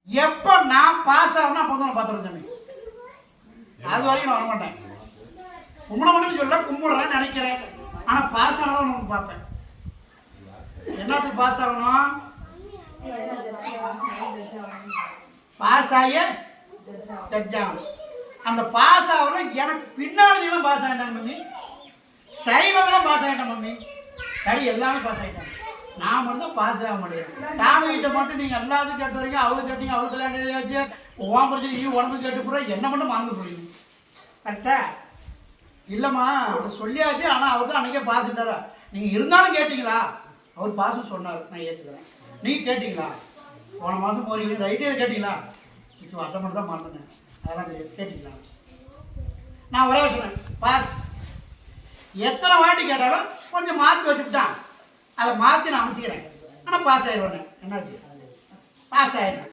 எப்போ நான் பாஸ் ஆகணும் அப்போ நான் பார்த்துருக்கேன் சாமி. அது வரைக்கும் நான் வரமாட்டேன். கும்பிட மட்டும் சொல்ல கும்பிடுறேன்னு நினைக்கிறேன். ஆனால் பாஸ் ஆனதான் உனக்கு பார்ப்பேன். என்னத்துக்கு பாஸ் ஆகணும்? பாஸ் ஆகி ஜட்ஜ் ஆகணும். அந்த பாஸ் ஆகல எனக்கு பின்னாடி தான் பாஸ் ஆகிட்டாங்க மம்மி. சைடில் தான் பாஸ் ஆகிட்டேன் மம்மி. சரி எல்லாமே பாஸ் ஆகிட்டாங்க. நான் மட்டும் பாஸ் ஆக முடியாது. சாமி கிட்ட மட்டும் நீங்கள் எல்லாத்தையும் கேட்டு வரீங்க. அவளுக்கு கேட்டீங்க, அவளுக்கு கல்யாணம் ஆச்சு, ஓம் பிரச்சனை நீ உடம்பு கேட்டு போகிற என்ன மட்டும் மறந்து போடுவீங்க. கரெக்டா இல்லைம்மா அவர் சொல்லியாச்சு. ஆனால் அவர் தான் அன்றைக்கே பாஸ் இட்டாரா. நீங்கள் இருந்தாலும் கேட்டீங்களா? அவர் பாஸ் சொன்னார், நான் ஏற்றுக்கிறேன். நீங்கள் கேட்டீங்களா? போன மாதம் போறீங்க ரைட்டு எது கேட்டீங்களா? இப்போ அதை மட்டும் தான் மறந்துனேன். அதெல்லாம் கேட்டீங்களா? நான் ஒரே சொன்னேன் பாஸ். எத்தனை வாட்டி கேட்டாலும் கொஞ்சம் மாற்றி வச்சுக்கிட்டான். அதை மாற்றி நான் அமைச்சிக்கிறேன். ஆனால் பாஸ் ஆகிடுவேன். என்னாச்சு? பாஸ் ஆகிடுவேன்.